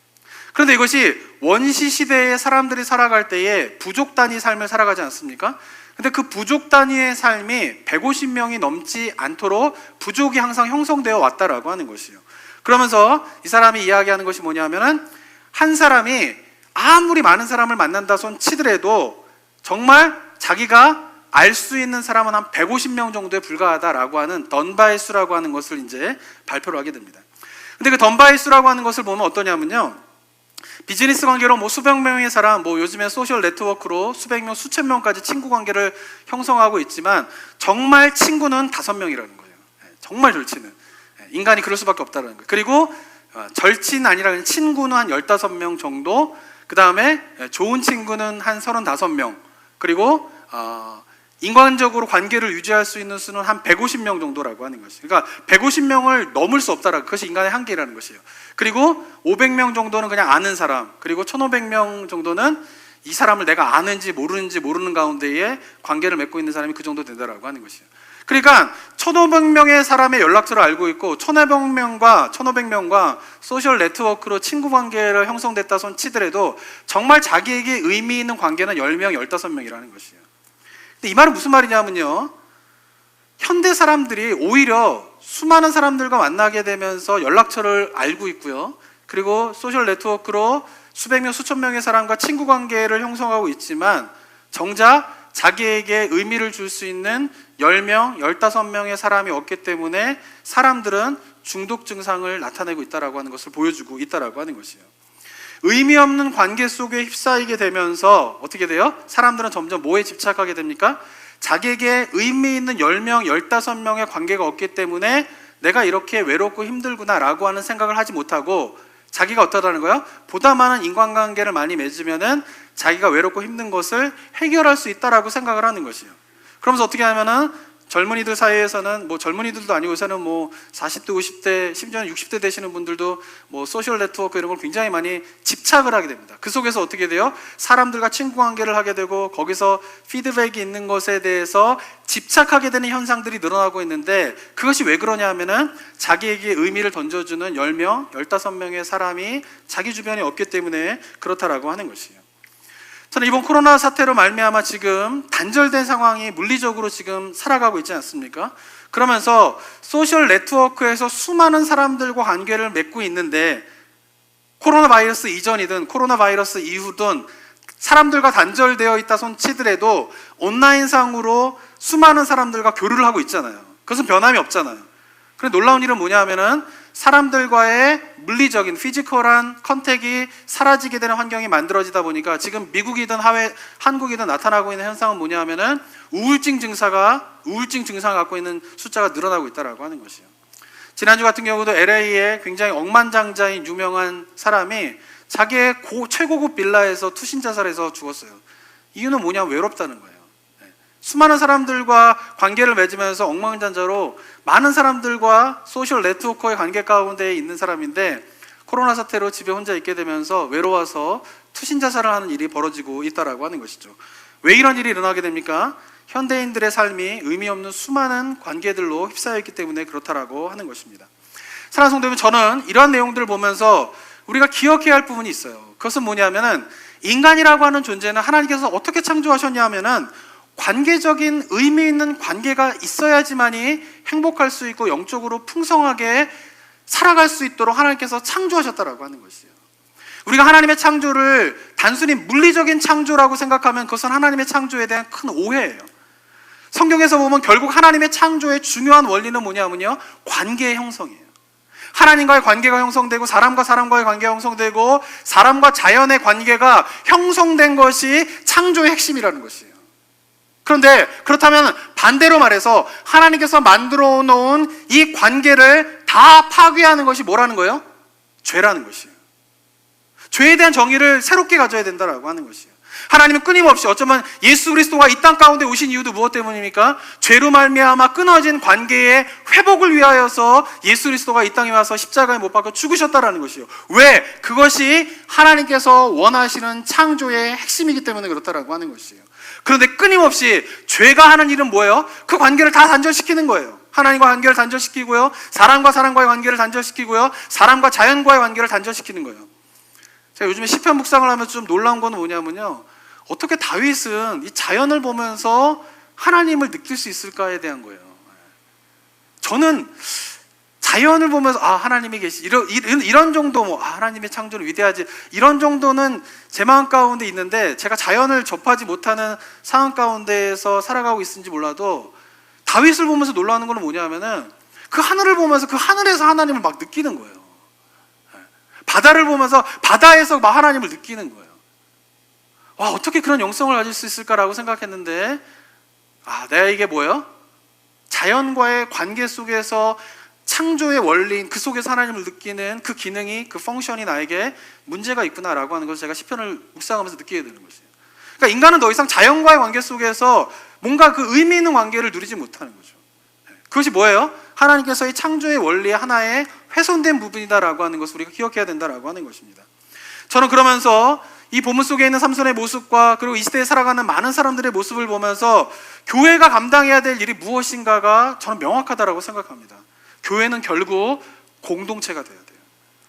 그런데 이것이 원시 시대의 사람들이 살아갈 때에 부족 단위 삶을 살아가지 않습니까? 근데 그 부족 단위의 삶이 150명이 넘지 않도록 부족이 항상 형성되어 왔다라고 하는 것이에요. 그러면서 이 사람이 이야기하는 것이 뭐냐면은, 한 사람이 아무리 많은 사람을 만난다 손 치더라도 정말 자기가 알 수 있는 사람은 한 150명 정도에 불과하다라고 하는 던바의 수라고 하는 것을 이제 발표를 하게 됩니다. 근데 그 던바의 수라고 하는 것을 보면 어떠냐면요, 비즈니스 관계로 뭐 수백 명의 사람, 뭐 요즘에 소셜 네트워크로 수백 명, 수천 명까지 친구 관계를 형성하고 있지만 정말 친구는 5명이라는 거예요. 정말 절친은. 인간이 그럴 수밖에 없다는 거예요. 그리고 절친 아니라 그냥 친구는 한 15명 정도, 그 다음에 좋은 친구는 한 35명, 그리고 인간적으로 관계를 유지할 수 있는 수는 한 150명 정도라고 하는 것이에요. 그러니까 150명을 넘을 수 없다라고, 그것이 인간의 한계라는 것이에요. 그리고 500명 정도는 그냥 아는 사람, 그리고 1500명 정도는 이 사람을 내가 아는지 모르는지 모르는 가운데에 관계를 맺고 있는 사람이 그 정도 된다라고 하는 것이에요. 그러니까 1500명의 사람의 연락처를 알고 있고 1500명과 소셜 네트워크로 친구 관계를 형성됐다 손 치더라도 정말 자기에게 의미 있는 관계는 10명, 15명이라는 것이에요. 근데 이 말은 무슨 말이냐면요, 현대 사람들이 오히려 수많은 사람들과 만나게 되면서 연락처를 알고 있고요, 그리고 소셜 네트워크로 수백 명, 수천 명의 사람과 친구 관계를 형성하고 있지만 정작 자기에게 의미를 줄 수 있는 10명, 15명의 사람이 없기 때문에 사람들은 중독 증상을 나타내고 있다라고 하는 것을 보여주고 있다라고 하는 것이에요. 의미 없는 관계 속에 휩싸이게 되면서 어떻게 돼요? 사람들은 점점 뭐에 집착하게 됩니까? 자기에게 의미 있는 10명, 15명의 관계가 없기 때문에 내가 이렇게 외롭고 힘들구나라고 하는 생각을 하지 못하고 자기가 어떠다는 거예요? 보다 많은 인간관계를 많이 맺으면은 자기가 외롭고 힘든 것을 해결할 수 있다라고 생각을 하는 것이에요. 그러면서 어떻게 하면은 젊은이들 사이에서는, 뭐 젊은이들도 아니고 요새는 뭐 40대, 50대, 심지어는 60대 되시는 분들도 뭐 소셜 네트워크 이런 걸 굉장히 많이 집착을 하게 됩니다. 그 속에서 어떻게 돼요? 사람들과 친구 관계를 하게 되고 거기서 피드백이 있는 것에 대해서 집착하게 되는 현상들이 늘어나고 있는데, 그것이 왜 그러냐 하면은 자기에게 의미를 던져주는 10명, 15명의 사람이 자기 주변에 없기 때문에 그렇다라고 하는 것이에요. 저는 이번 코로나 사태로 말미암아 지금 단절된 상황이 물리적으로 지금 살아가고 있지 않습니까? 그러면서 소셜 네트워크에서 수많은 사람들과 관계를 맺고 있는데, 코로나 바이러스 이전이든 코로나 바이러스 이후든 사람들과 단절되어 있다 손 치더라도 온라인상으로 수많은 사람들과 교류를 하고 있잖아요. 그것은 변함이 없잖아요. 그런데 놀라운 일은 뭐냐 하면은 사람들과의 물리적인 피지컬한 컨택이 사라지게 되는 환경이 만들어지다 보니까 지금 미국이든 한국이든 나타나고 있는 현상은 뭐냐 하면은 우울증 증상을 갖고 있는 숫자가 늘어나고 있다라고 하는 것이에요. 지난주 같은 경우도 LA에 굉장히 억만장자인 유명한 사람이 자기의 최고급 빌라에서 투신 자살해서 죽었어요. 이유는 뭐냐? 외롭다는 거예요. 수많은 사람들과 관계를 맺으면서 억만장자로 많은 사람들과 소셜 네트워크의 관계 가운데 있는 사람인데, 코로나 사태로 집에 혼자 있게 되면서 외로워서 투신 자살을 하는 일이 벌어지고 있다라고 하는 것이죠. 왜 이런 일이 일어나게 됩니까? 현대인들의 삶이 의미 없는 수많은 관계들로 휩싸여 있기 때문에 그렇다라고 하는 것입니다. 사랑하는 성도 여러분, 저는 이러한 내용들을 보면서 우리가 기억해야 할 부분이 있어요. 그것은 뭐냐면은 인간이라고 하는 존재는 하나님께서 어떻게 창조하셨냐 하면은 관계적인 의미 있는 관계가 있어야지만이 행복할 수 있고 영적으로 풍성하게 살아갈 수 있도록 하나님께서 창조하셨다라고 하는 것이에요. 우리가 하나님의 창조를 단순히 물리적인 창조라고 생각하면 그것은 하나님의 창조에 대한 큰 오해예요. 성경에서 보면 결국 하나님의 창조의 중요한 원리는 뭐냐면요, 관계의 형성이에요. 하나님과의 관계가 형성되고 사람과 사람과의 관계가 형성되고 사람과 자연의 관계가 형성된 것이 창조의 핵심이라는 것이에요. 그런데 그렇다면 반대로 말해서 하나님께서 만들어 놓은 이 관계를 다 파괴하는 것이 뭐라는 거예요? 죄라는 것이에요. 죄에 대한 정의를 새롭게 가져야 된다라고 하는 것이에요. 하나님은 끊임없이, 어쩌면 예수 그리스도가 이 땅 가운데 오신 이유도 무엇 때문입니까? 죄로 말미암아 끊어진 관계의 회복을 위하여서 예수 그리스도가 이 땅에 와서 십자가에 못 박혀 죽으셨다라는 것이에요. 왜? 그것이 하나님께서 원하시는 창조의 핵심이기 때문에 그렇다라고 하는 것이에요. 그런데 끊임없이 죄가 하는 일은 뭐예요? 그 관계를 다 단절시키는 거예요. 하나님과 관계를 단절시키고요, 사람과 사람과의 관계를 단절시키고요, 사람과 자연과의 관계를 단절시키는 거예요. 제가 요즘에 시편 묵상을 하면서 좀 놀라운 건 뭐냐면요, 어떻게 다윗은 이 자연을 보면서 하나님을 느낄 수 있을까에 대한 거예요. 저는 자연을 보면서 하나님이 계시, 이런 정도, 하나님의 창조는 위대하지, 이런 정도는 제 마음 가운데 있는데, 제가 자연을 접하지 못하는 상황 가운데에서 살아가고 있는지 몰라도 다윗을 보면서 놀라는 건 뭐냐면은 그 하늘을 보면서 그 하늘에서 하나님을 막 느끼는 거예요. 바다를 보면서 바다에서 막 하나님을 느끼는 거예요. 와, 어떻게 그런 영성을 가질 수 있을까라고 생각했는데, 내가 이게 뭐예요? 자연과의 관계 속에서 창조의 원리인 그 속에서 하나님을 느끼는 그 기능이, 그 펑션이 나에게 문제가 있구나라고 하는 것을 제가 시편을 묵상하면서 느끼게 되는 것이에요. 그러니까 인간은 더 이상 자연과의 관계 속에서 뭔가 그 의미 있는 관계를 누리지 못하는 거죠. 그것이 뭐예요? 하나님께서의 창조의 원리의 하나의 훼손된 부분이다라고 하는 것을 우리가 기억해야 된다라고 하는 것입니다. 저는 그러면서 이 본문 속에 있는 삼손의 모습과 그리고 이 시대에 살아가는 많은 사람들의 모습을 보면서 교회가 감당해야 될 일이 무엇인가가 저는 명확하다라고 생각합니다. 교회는 결국 공동체가 돼야 돼요.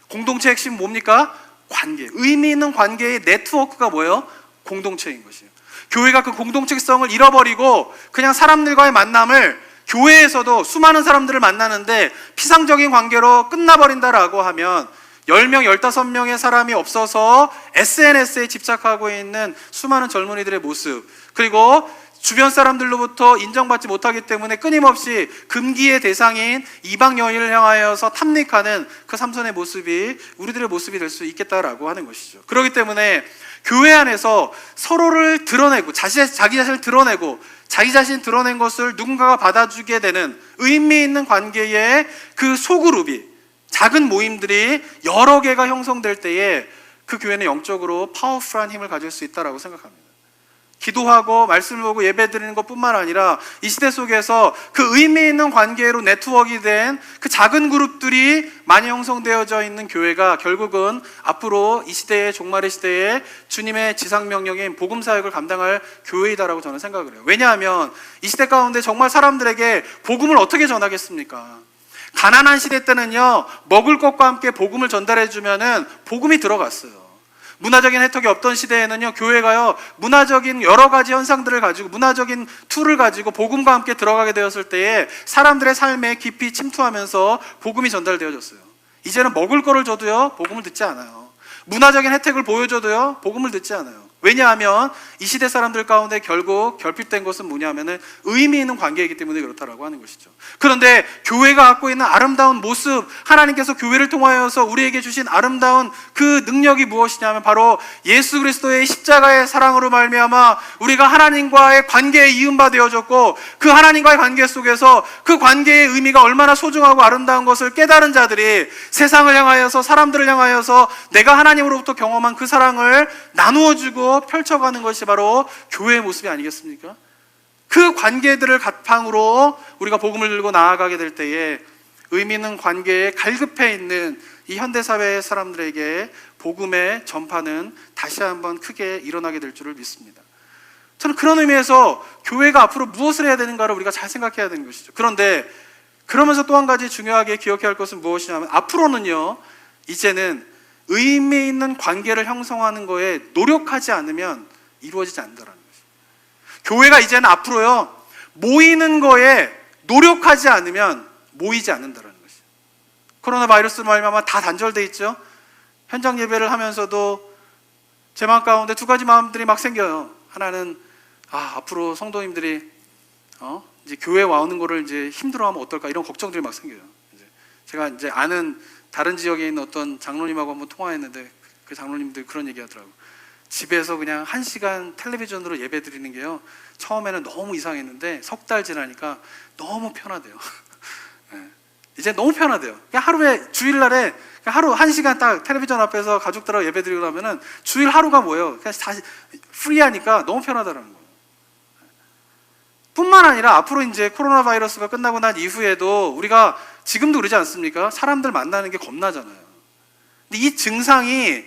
공동체의 핵심 뭡니까? 관계. 의미 있는 관계의 네트워크가 뭐예요? 공동체인 것이에요. 교회가 그 공동체성을 잃어버리고 그냥 사람들과의 만남을, 교회에서도 수많은 사람들을 만나는데 피상적인 관계로 끝나버린다라고 하면 10명, 15명의 사람이 없어서 SNS에 집착하고 있는 수많은 젊은이들의 모습, 그리고 주변 사람들로부터 인정받지 못하기 때문에 끊임없이 금기의 대상인 이방 여인을 향하여서 탐닉하는 그 삼손의 모습이 우리들의 모습이 될 수 있겠다라고 하는 것이죠. 그렇기 때문에 교회 안에서 서로를 드러내고 자기 자신을 드러내고 자기 자신 드러낸 것을 누군가가 받아주게 되는 의미 있는 관계의 그 소그룹이, 작은 모임들이 여러 개가 형성될 때에 그 교회는 영적으로 파워풀한 힘을 가질 수 있다고 생각합니다. 기도하고 말씀을 보고 예배 드리는 것뿐만 아니라 이 시대 속에서 그 의미 있는 관계로 네트워크가 된 그 작은 그룹들이 많이 형성되어져 있는 교회가 결국은 앞으로 이 시대의 종말의 시대에 주님의 지상명령인 복음사역을 감당할 교회이다라고 저는 생각을 해요. 왜냐하면 이 시대 가운데 정말 사람들에게 복음을 어떻게 전하겠습니까? 가난한 시대 때는요, 먹을 것과 함께 복음을 전달해 주면은 복음이 들어갔어요. 문화적인 혜택이 없던 시대에는요, 교회가요, 문화적인 여러 가지 현상들을 가지고, 문화적인 툴을 가지고 복음과 함께 들어가게 되었을 때에 사람들의 삶에 깊이 침투하면서 복음이 전달되어졌어요. 이제는 먹을 거를 줘도요, 복음을 듣지 않아요. 문화적인 혜택을 보여줘도요, 복음을 듣지 않아요. 왜냐하면 이 시대 사람들 가운데 결국 결핍된 것은 뭐냐면은 의미 있는 관계이기 때문에 그렇다라고 하는 것이죠. 그런데 교회가 갖고 있는 아름다운 모습, 하나님께서 교회를 통하여서 우리에게 주신 아름다운 그 능력이 무엇이냐면 바로 예수 그리스도의 십자가의 사랑으로 말미암아 우리가 하나님과의 관계에 이음바 되어졌고, 그 하나님과의 관계 속에서 그 관계의 의미가 얼마나 소중하고 아름다운 것을 깨달은 자들이 세상을 향하여서, 사람들을 향하여서 내가 하나님으로부터 경험한 그 사랑을 나누어주고 펼쳐가는 것이 바로 교회의 모습이 아니겠습니까? 그 관계들을 바탕으로 우리가 복음을 들고 나아가게 될 때에 의미 있는 관계에 갈급해 있는 이 현대사회의 사람들에게 복음의 전파는 다시 한번 크게 일어나게 될 줄을 믿습니다. 저는 그런 의미에서 교회가 앞으로 무엇을 해야 되는가를 우리가 잘 생각해야 되는 것이죠. 그런데 그러면서 또 한 가지 중요하게 기억해야 할 것은 무엇이냐면, 앞으로는요, 이제는 의미 있는 관계를 형성하는 거에 노력하지 않으면 이루어지지 않는다는 것이죠. 교회가 이제는 앞으로요, 모이는 거에 노력하지 않으면 모이지 않는다는 것이죠. 코로나 바이러스로 말미암아 다 단절돼 있죠. 현장 예배를 하면서도 제 마음 가운데 두 가지 마음들이 막 생겨요. 하나는 앞으로 성도님들이 이제 교회 와오는 거를 이제 힘들어하면 어떨까, 이런 걱정들이 막 생겨요. 제가 이제 아는 다른 지역에 있는 어떤 장로님하고 한번 통화했는데 그 장로님들 그런 얘기 하더라고요. 집에서 그냥 1시간 텔레비전으로 예배 드리는 게요, 처음에는 너무 이상했는데 석 달 지나니까 너무 편하대요. 네. 이제 너무 편하대요. 그냥 하루에, 주일날에 그냥 하루 1시간 딱 텔레비전 앞에서 가족들하고 예배 드리고 나면은 주일 하루가 뭐예요? 그냥 다시 프리하니까 너무 편하다는 거예요. 뿐만 아니라 앞으로 이제 코로나 바이러스가 끝나고 난 이후에도 우리가 지금도 그러지 않습니까? 사람들 만나는 게 겁나잖아요. 근데 이 증상이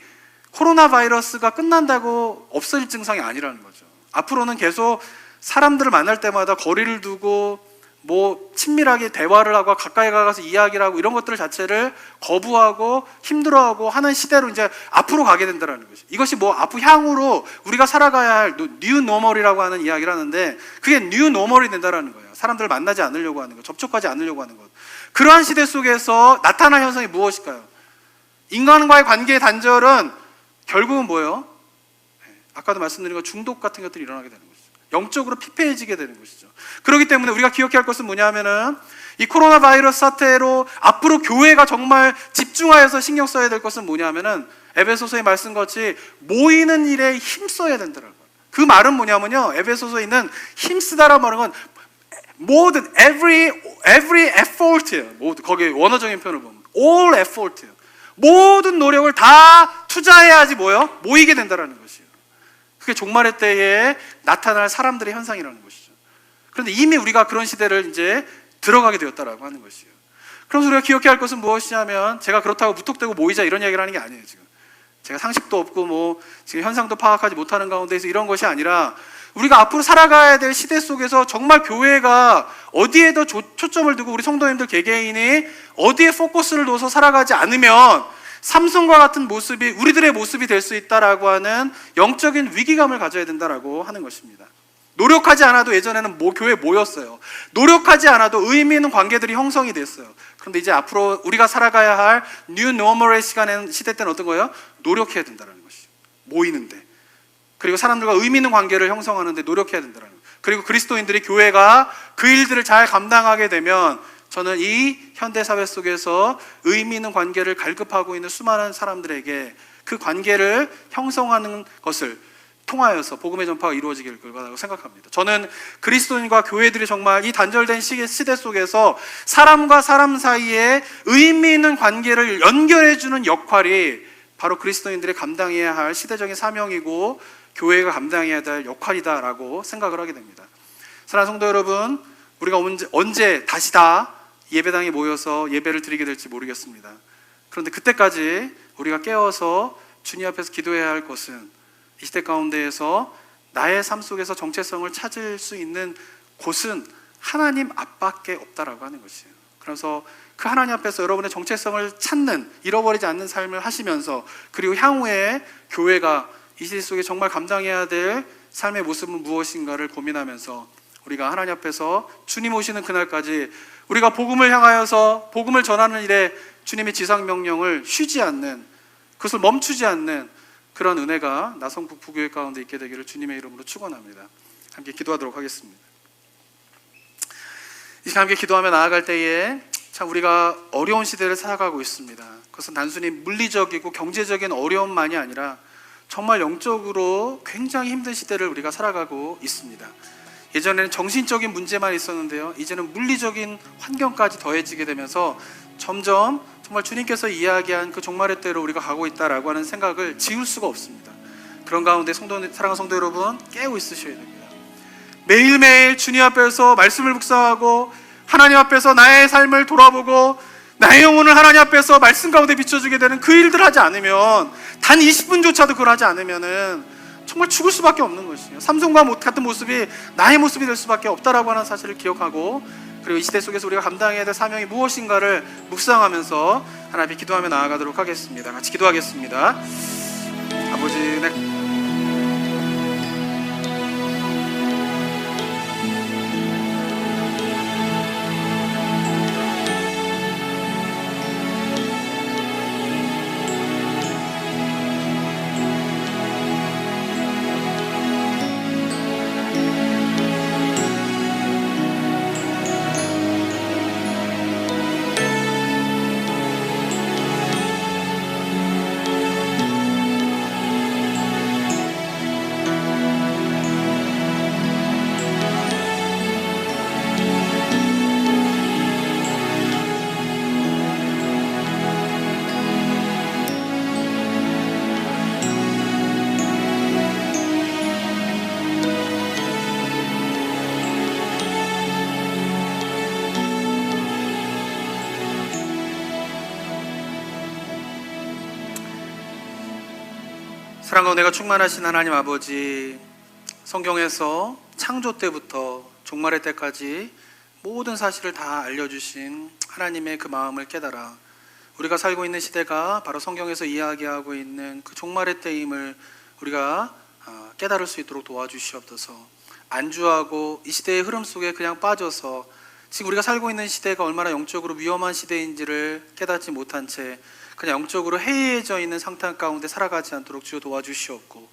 코로나 바이러스가 끝난다고 없어질 증상이 아니라는 거죠. 앞으로는 계속 사람들을 만날 때마다 거리를 두고 뭐 친밀하게 대화를 하고 가까이 가서 이야기를 하고 이런 것들 자체를 거부하고 힘들어하고 하는 시대로 이제 앞으로 가게 된다는 것이죠. 이것이 뭐 앞으로 향후로 우리가 살아가야 할 뉴 노멀이라고 하는 이야기를 하는데, 그게 뉴 노멀이 된다는 거예요. 사람들을 만나지 않으려고 하는 것, 접촉하지 않으려고 하는 것. 그러한 시대 속에서 나타난 현상이 무엇일까요? 인간과의 관계의 단절은 결국은 뭐예요? 아까도 말씀드린 것, 중독 같은 것들이 일어나게 되는 것이죠. 영적으로 피폐해지게 되는 것이죠. 그렇기 때문에 우리가 기억해야 할 것은 뭐냐면은, 이 코로나 바이러스 사태로 앞으로 교회가 정말 집중하여서 신경 써야 될 것은 뭐냐면은 에베소서의 말씀같이 모이는 일에 힘써야 된다는 거예요. 그 말은 뭐냐면요, 에베소서에 있는 힘쓰다라는 말은 모든 every effort예요. 모든, 거기 원어적인 표현을 보면 all effort예요. 모든 노력을 다 투자해야지 뭐요? 모이게 된다라는 것이에요. 그게 종말의 때에 나타날 사람들의 현상이라는 것이죠. 그런데 이미 우리가 그런 시대를 이제 들어가게 되었다라고 하는 것이에요. 그래서 우리가 기억해야 할 것은 무엇이냐면, 제가 그렇다고 무턱대고 모이자 이런 얘기를 하는 게 아니에요. 지금 제가 상식도 없고 뭐 지금 현상도 파악하지 못하는 가운데에서 이런 것이 아니라, 우리가 앞으로 살아가야 될 시대 속에서 정말 교회가 어디에 더 초점을 두고 우리 성도님들 개개인이 어디에 포커스를 둬서 살아가지 않으면 삼손과 같은 모습이 우리들의 모습이 될 수 있다라고 하는 영적인 위기감을 가져야 된다라고 하는 것입니다. 노력하지 않아도 예전에는 교회에 모였어요. 노력하지 않아도 의미 있는 관계들이 형성이 됐어요. 그런데 이제 앞으로 우리가 살아가야 할 뉴 노멀의 시대 때는 어떤 거예요? 노력해야 된다는 것이죠. 모이는데, 그리고 사람들과 의미 있는 관계를 형성하는데 노력해야 된다는 거예요. 그리고 그리스도인들이, 교회가 그 일들을 잘 감당하게 되면, 저는 이 현대사회 속에서 의미 있는 관계를 갈급하고 있는 수많은 사람들에게 그 관계를 형성하는 것을 통하여서 복음의 전파가 이루어지길 거라고 생각합니다. 저는 그리스도인과 교회들이 정말 이 단절된 시대 속에서 사람과 사람 사이에 의미 있는 관계를 연결해주는 역할이 바로 그리스도인들이 감당해야 할 시대적인 사명이고 교회가 감당해야 될 역할이다라고 생각을 하게 됩니다. 사랑하는 성도 여러분, 우리가 언제 다시 다 예배당에 모여서 예배를 드리게 될지 모르겠습니다. 그런데 그때까지 우리가 깨어서 주님 앞에서 기도해야 할 것은, 이 시대 가운데에서 나의 삶 속에서 정체성을 찾을 수 있는 곳은 하나님 앞밖에 없다라고 하는 것이에요. 그래서 그 하나님 앞에서 여러분의 정체성을 찾는, 잃어버리지 않는 삶을 하시면서, 그리고 향후에 교회가 이 시대 속에 정말 감당해야 될 삶의 모습은 무엇인가를 고민하면서 우리가 하나님 앞에서 주님 오시는 그날까지 우리가 복음을 향하여서 복음을 전하는 일에 주님의 지상명령을 쉬지 않는, 그것을 멈추지 않는 그런 은혜가 나성북 부교회 가운데 있게 되기를 주님의 이름으로 축원합니다. 함께 기도하도록 하겠습니다. 이 시간 함께 기도하며 나아갈 때에 참 우리가 어려운 시대를 살아가고 있습니다. 그것은 단순히 물리적이고 경제적인 어려움만이 아니라 정말 영적으로 굉장히 힘든 시대를 우리가 살아가고 있습니다. 예전에는 정신적인 문제만 있었는데요, 이제는 물리적인 환경까지 더해지게 되면서 점점 정말 주님께서 이야기한 그 종말의 때로 우리가 가고 있다라고 하는 생각을 지울 수가 없습니다. 그런 가운데 사랑하는 성도 여러분, 깨고 있으셔야 됩니다. 매일매일 주님 앞에서 말씀을 묵상하고 하나님 앞에서 나의 삶을 돌아보고 나의 영혼을 하나님 앞에서 말씀 가운데 비춰주게 되는 그 일들 하지 않으면, 단 20분조차도 그걸 하지 않으면은 정말 죽을 수밖에 없는 것이에요. 삼손과 같은 모습이 나의 모습이 될 수밖에 없다라고 하는 사실을 기억하고, 그리고 이 시대 속에서 우리가 감당해야 될 사명이 무엇인가를 묵상하면서 하나님께 기도하며 나아가도록 하겠습니다. 같이 기도하겠습니다. 아버지, 사랑과 은혜가 충만하신 하나님 아버지, 성경에서 창조 때부터 종말의 때까지 모든 사실을 다 알려주신 하나님의 그 마음을 깨달아 우리가 살고 있는 시대가 바로 성경에서 이야기하고 있는 그 종말의 때임을 우리가 깨달을 수 있도록 도와주시옵소서. 안주하고 이 시대의 흐름 속에 그냥 빠져서 지금 우리가 살고 있는 시대가 얼마나 영적으로 위험한 시대인지를 깨닫지 못한 채 그냥 영적으로 해이해져 있는 상태 가운데 살아가지 않도록 주여 도와주시옵고,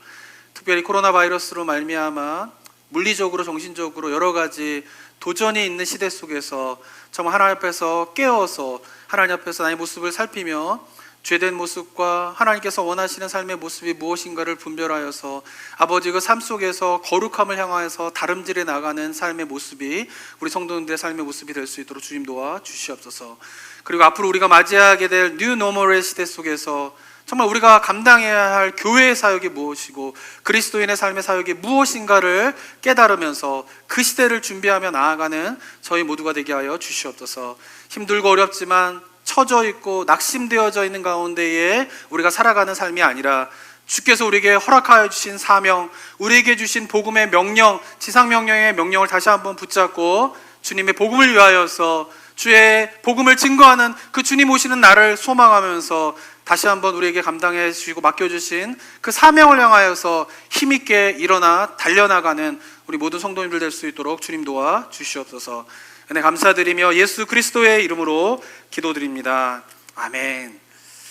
특별히 코로나 바이러스로 말미암아 물리적으로 정신적으로 여러 가지 도전이 있는 시대 속에서 정말 하나님 앞에서 깨어서 하나님 앞에서 나의 모습을 살피며 죄된 모습과 하나님께서 원하시는 삶의 모습이 무엇인가를 분별하여서 아버지 그 삶 속에서 거룩함을 향하여서 다름질해 나가는 삶의 모습이 우리 성도님들의 삶의 모습이 될 수 있도록 주님 도와 주시옵소서. 그리고 앞으로 우리가 맞이하게 될 뉴 노멀의 시대 속에서 정말 우리가 감당해야 할 교회의 사역이 무엇이고 그리스도인의 삶의 사역이 무엇인가를 깨달으면서 그 시대를 준비하며 나아가는 저희 모두가 되게 하여 주시옵소서. 힘들고 어렵지만 처져 있고 낙심되어져 있는 가운데에 우리가 살아가는 삶이 아니라 주께서 우리에게 허락하여 주신 사명, 우리에게 주신 복음의 명령, 지상명령의 명령을 다시 한번 붙잡고 주님의 복음을 위하여서 주의 복음을 증거하는 그 주님 오시는 날을 소망하면서 다시 한번 우리에게 감당해 주시고 맡겨주신 그 사명을 향하여서 힘있게 일어나 달려나가는 우리 모든 성도님들 될 수 있도록 주님 도와 주시옵소서. 은혜 감사드리며 예수 그리스도의 이름으로 기도드립니다. 아멘.